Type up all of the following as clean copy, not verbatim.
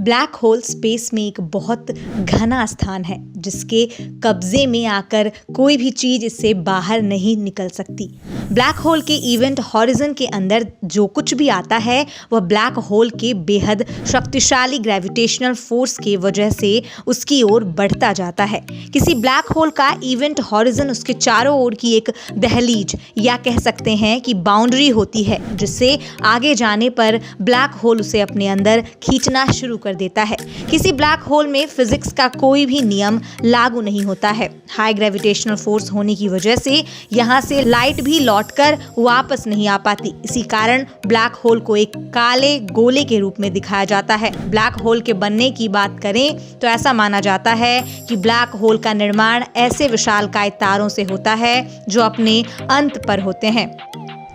Black hole space में एक बहुत घना स्थान है जिसके कब्जे में आकर कोई भी चीज इससे बाहर नहीं निकल सकती। ब्लैक होल के इवेंट हॉरिजन के अंदर जो कुछ भी आता है वह ब्लैक होल के बेहद शक्तिशाली ग्रेविटेशनल फोर्स की वजह से उसकी ओर बढ़ता जाता है। किसी ब्लैक होल का इवेंट हॉरिजन उसके चारों ओर की एक दहलीज या कह सकते हैं कि बाउंड्री होती है, जिससे आगे जाने पर ब्लैक होल उसे अपने अंदर खींचना शुरू कर देता है। किसी ब्लैक होल में फिजिक्स का कोई भी नियम लागू नहीं होता है। हाई ग्रेविटेशनल फोर्स होने की वजह से यहाँ से लाइट भी लौटकर वापस नहीं आ पाती। इसी कारण ब्लैक होल को एक काले गोले के रूप में दिखाया जाता है। ब्लैक होल के बनने की बात करें तो ऐसा माना जाता है कि ब्लैक होल का निर्माण ऐसे विशालकाय तारों से होता है जो अपने अंत पर होते हैं।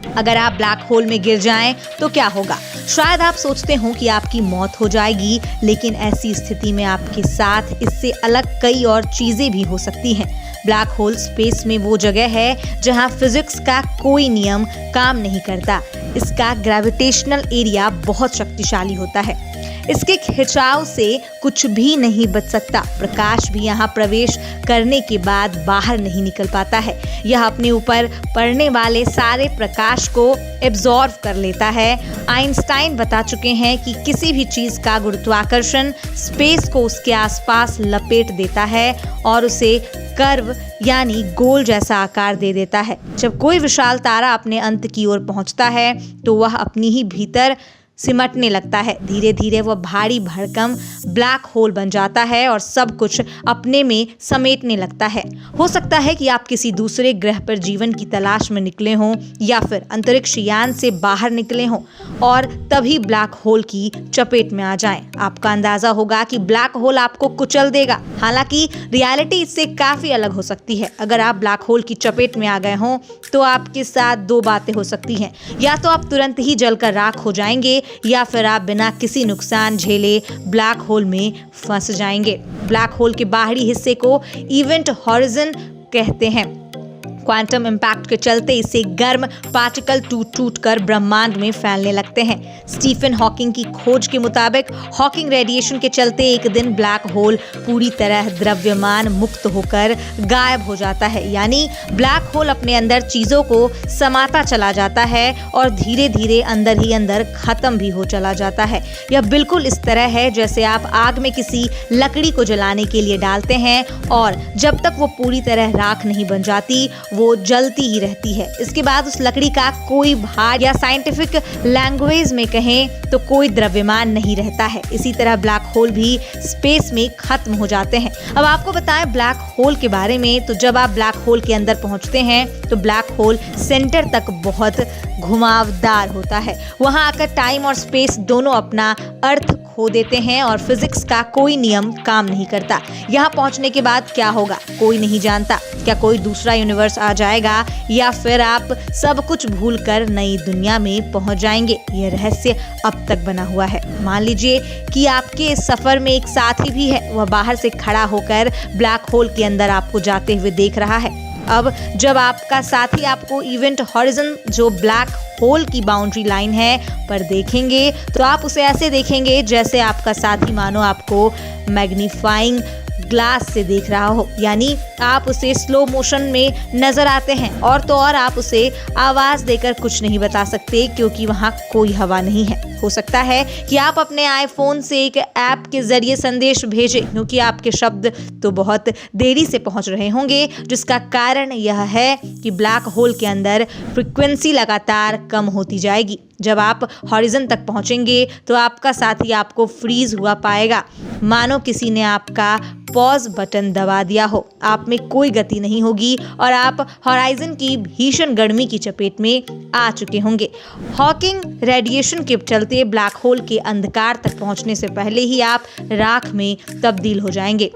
अगर आप ब्लैक होल में गिर जाएं तो क्या होगा? शायद आप सोचते हो कि आपकी मौत हो जाएगी, लेकिन ऐसी स्थिति में आपके साथ इससे अलग कई और चीजें भी हो सकती हैं। ब्लैक होल स्पेस में वो जगह है जहां फिजिक्स का कोई नियम काम नहीं करता। इसका ग्रेविटेशनल एरिया बहुत शक्तिशाली होता है। इसके खिंचाव से कुछ भी नहीं बच सकता। प्रकाश भी यहाँ प्रवेश करने के बाद बाहर नहीं निकल पाता है। यह अपने ऊपर पड़ने वाले सारे प्रकाश को एब्जॉर्व कर लेता है। आइंस्टाइन बता चुके हैं कि किसी भी चीज का गुरुत्वाकर्षण स्पेस को उसके आसपास लपेट देता है और उसे कर्व यानी गोल जैसा आकार दे देता है। जब कोई विशाल तारा अपने अंत की ओर पहुंचता है तो वह अपनी ही भीतर सिमटने लगता है। धीरे धीरे वह भारी भरकम ब्लैक होल बन जाता है और सब कुछ अपने में समेटने लगता है। हो सकता है कि आप किसी दूसरे ग्रह पर जीवन की तलाश में निकले हों या फिर अंतरिक्ष यान से बाहर निकले हों और तभी ब्लैक होल की चपेट में आ जाएं। आपका अंदाजा होगा कि ब्लैक होल आपको कुचल देगा। हालांकि रियलिटी इससे काफी अलग हो सकती है। अगर आप ब्लैक होल की चपेट में आ गए हों तो आपके साथ दो बातें हो सकती हैं। या तो आप तुरंत ही जलकर राख हो जाएंगे या फिर आप बिना किसी नुकसान झेले ब्लैक होल में फंस जाएंगे। ब्लैक होल के बाहरी हिस्से को इवेंट हॉरिजन कहते हैं। क्वांटम इम्पैक्ट के चलते इसे गर्म पार्टिकल टूट कर ब्रह्मांड में फैलने लगते हैं। स्टीफन हॉकिंग की खोज के मुताबिक हॉकिंग रेडिएशन के चलते एक दिन ब्लैक होल पूरी तरह द्रव्यमान मुक्त होकर गायब हो जाता है। यानी ब्लैक होल अपने अंदर चीजों को समाता चला जाता है और धीरे धीरे अंदर ही अंदर खत्म भी हो चला जाता है। यह बिल्कुल इस तरह है जैसे आप आग में किसी लकड़ी को जलाने के लिए डालते हैं और जब तक वो पूरी तरह राख नहीं बन जाती वो जलती ही रहती है। इसके बाद उस लकड़ी का कोई भार या साइंटिफिक लैंग्वेज में कहें तो कोई द्रव्यमान नहीं रहता है। इसी तरह ब्लैक होल भी स्पेस में खत्म हो जाते हैं। अब आपको बताएं ब्लैक होल के बारे में, तो जब आप ब्लैक होल के अंदर पहुंचते हैं तो ब्लैक होल सेंटर तक बहुत घुमावदार होता है। वहां आकर टाइम और स्पेस दोनों अपना अर्थ खो देते हैं और फिजिक्स का कोई नियम काम नहीं करता। यहाँ पहुंचने के बाद क्या होगा कोई नहीं जानता। क्या कोई दूसरा यूनिवर्स आ जाएगा या फिर आप सब कुछ भूलकर नई दुनिया में पहुंच जाएंगे? यह रहस्य अब तक बना हुआ है। मान लीजिए कि आपके इस सफर में एक साथी भी है। वह बाहर से खड़ा होकर ब्लैक होल के अंदर आपको जाते हुए देख रहा है। अब जब आपका साथी आपको इवेंट हॉरिजन जो ब्लैक होल की बाउंड्री लाइन है पर देखेंगे तो आप उसे ऐसे देखेंगे जैसे आपका साथी मानो आपको मैग्नीफाइंग ग्लास से देख रहा हो। यानी आप उसे स्लो मोशन में नजर आते हैं और तो और आप उसे आवाज देकर कुछ नहीं बता सकते क्योंकि वहां कोई हवा नहीं है। हो सकता है कि आप अपने आईफोन से एक ऐप के जरिए संदेश भेजें क्योंकि आपके शब्द तो बहुत देरी से पहुंच रहे होंगे, जिसका कारण यह है कि ब्लैक होल के अंदर फ्रीक्वेंसी लगातार कम होती जाएगी। जब आप हॉरिजन तक पहुंचेंगे तो आपका साथी आपको फ्रीज हुआ पाएगा, मानो किसी ने आपका पॉज बटन दबा दिया हो। आप में कोई गति नहीं होगी और आप हॉराइजन की भीषण गर्मी की चपेट में आ चुके होंगे। हॉकिंग रेडिएशन के चलते ब्लैक होल के अंधकार तक पहुंचने से पहले ही आप राख में तब्दील हो जाएंगे।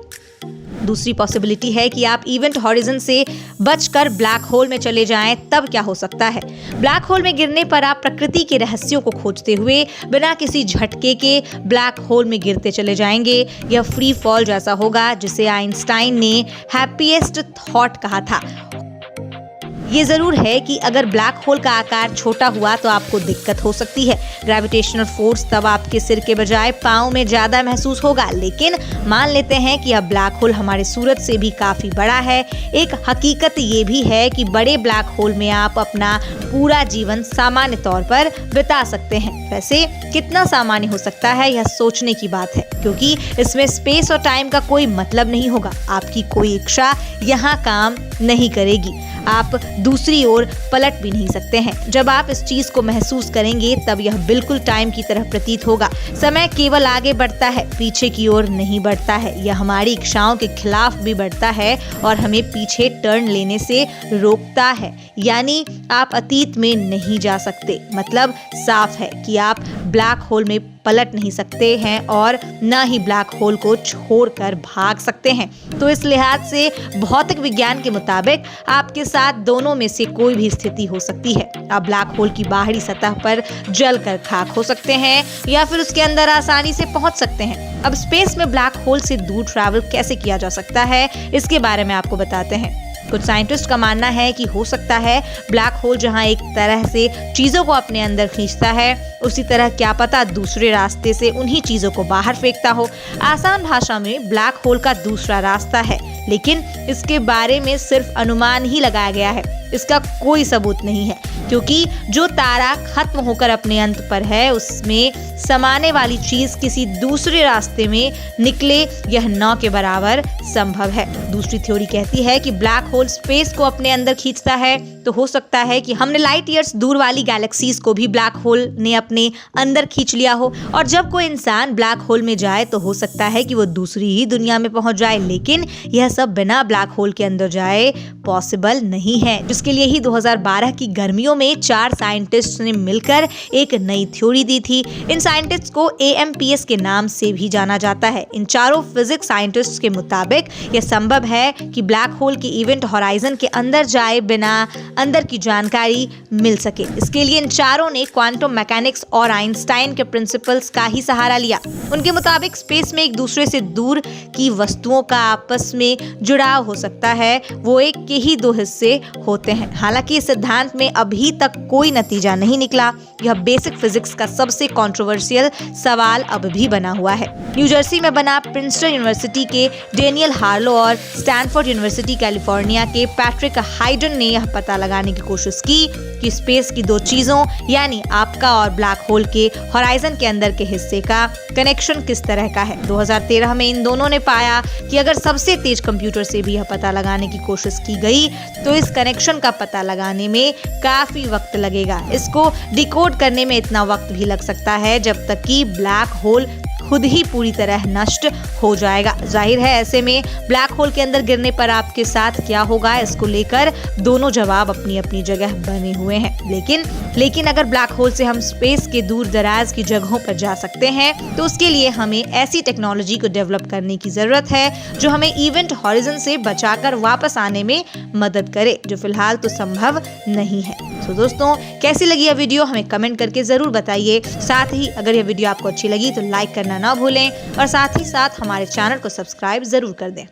दूसरी पॉसिबिलिटी है कि आप इवेंट हॉरिजन से बचकर ब्लैक होल में चले जाएं। तब क्या हो सकता है? ब्लैक होल में गिरने पर आप प्रकृति के रहस्यों को खोजते हुए बिना किसी झटके के ब्लैक होल में गिरते चले जाएंगे। यह फ्री फॉल जैसा होगा जिसे आइंस्टाइन ने हैप्पीएस्ट थॉट कहा था। ये जरूर है कि अगर ब्लैक होल का आकार छोटा हुआ तो आपको दिक्कत हो सकती है। ग्रेविटेशनल फोर्स तब आपके सिर के बजाय पाँव में ज्यादा महसूस होगा। लेकिन मान लेते हैं कि अब ब्लैक होल हमारे सूरज से भी काफी बड़ा है। एक हकीकत ये भी है कि बड़े ब्लैक होल में आप अपना पूरा जीवन सामान्य तौर पर बिता सकते हैं। वैसे कितना सामान्य हो सकता है यह सोचने की बात है, क्योंकि इसमें स्पेस और टाइम का कोई मतलब नहीं होगा। आपकी कोई इच्छा यहाँ काम नहीं करेगी। आप दूसरी ओर पलट भी नहीं सकते हैं। जब आप इस चीज को महसूस करेंगे तब यह बिल्कुल टाइम की तरह प्रतीत होगा। समय केवल आगे बढ़ता है, पीछे की ओर नहीं बढ़ता है। यह हमारी इच्छाओं के खिलाफ भी बढ़ता है और हमें पीछे टर्न लेने से रोकता है। यानी आप अतीत में नहीं जा सकते। मतलब साफ है कि आप ब्लैक होल में पलट नहीं सकते हैं और न ही ब्लैक होल को छोड़कर भाग सकते हैं। तो इस लिहाज से भौतिक विज्ञान के मुताबिक आपके साथ दोनों में से कोई भी स्थिति हो सकती है। आप ब्लैक होल की बाहरी सतह पर जलकर खाक हो सकते हैं या फिर उसके अंदर आसानी से पहुंच सकते हैं। अब स्पेस में ब्लैक होल से दूर ट्रैवल कैसे किया जा सकता है, इसके बारे में आपको बताते हैं। कुछ साइंटिस्ट का मानना है कि हो सकता है ब्लैक होल जहां एक तरह से चीजों को अपने अंदर खींचता है, उसी तरह क्या पता दूसरे रास्ते से उन्हीं चीजों को बाहर फेंकता हो। आसान भाषा में ब्लैक होल का दूसरा रास्ता है, लेकिन इसके बारे में सिर्फ अनुमान ही लगाया गया है। इसका कोई सबूत नहीं है, क्योंकि जो तारा खत्म होकर अपने अंत पर है उसमें समाने वाली चीज किसी दूसरे रास्ते में निकले यह 9 के बराबर संभव है। दूसरी थ्योरी कहती है कि ब्लैक होल स्पेस को अपने अंदर खींचता है, तो हो सकता है कि हमने लाइट ईयर्स दूर वाली गैलेक्सीज को भी ब्लैक होल ने अपने अंदर खींच लिया हो। और जब कोई इंसान ब्लैक होल में जाए तो हो सकता है कि वो दूसरी ही दुनिया में पहुंच जाए। लेकिन यह सब बिना ब्लैक होल के अंदर जाए पॉसिबल नहीं है, जिसके लिए ही 2012 की गर्मियों में 4 साइंटिस्ट ने मिलकर एक नई थ्योरी दी थी। इन साइंटिस्ट को AMPS के नाम से भी जाना जाता है। इन चारों फिजिक्स साइंटिस्ट के मुताबिक यह संभव है कि ब्लैक होल की इवेंट हॉराइजन के अंदर जाए बिना अंदर की जानकारी मिल सके। इसके लिए इन चारों ने क्वांटम मैकेनिक्स और आइंस्टाइन के प्रिंसिपल्स का ही सहारा लिया। उनके मुताबिक स्पेस में एक दूसरे से दूर की वस्तुओं का आपस में जुड़ाव हो सकता है, वो एक के ही 2 हिस्से होते हैं। हालांकि इस सिद्धांत में अभी तक कोई नतीजा नहीं निकला। यह बेसिक फिजिक्स का सबसे कंट्रोवर्शियल सवाल अब भी बना हुआ है। न्यू जर्सी में बना प्रिंसटन यूनिवर्सिटी के डेनियल हार्लो और स्टैनफोर्ड यूनिवर्सिटी कैलिफोर्निया के पैट्रिक हाइडन ने यह पता लगाने की कोशिश की कि स्पेस की 2 चीजों यानी आपका और ब्लैक होल के हॉराइजन के अंदर के हिस्से का कनेक्शन किस तरह का है। 2013 में इन दोनों ने पाया कि अगर सबसे तेज कंप्यूटर से भी यह पता लगाने की कोशिश की गई तो इस कनेक्शन का पता लगाने में काफी वक्त लगेगा। इसको डिकोड करने में इतना वक्त भी लग सकता है जब तक कि ब्लैक होल खुद ही पूरी तरह नष्ट हो जाएगा। जाहिर है ऐसे में ब्लैक होल के अंदर गिरने पर आपके साथ क्या होगा, इसको लेकर दोनों जवाब अपनी अपनी जगह बने हुए हैं। लेकिन अगर ब्लैक होल से हम स्पेस के दूर दराज की जगहों पर जा सकते हैं तो उसके लिए हमें ऐसी टेक्नोलॉजी को डेवलप करने की जरूरत है जो हमें इवेंट हॉरिजन से बचाकर वापस आने में मदद करे, जो फिलहाल तो संभव नहीं है। तो दोस्तों, कैसी लगी यह वीडियो हमें कमेंट करके जरूर बताइए। साथ ही अगर यह वीडियो आपको अच्छी लगी तो लाइक करना ना भूलें और साथ ही साथ हमारे चैनल को सब्सक्राइब जरूर कर दें।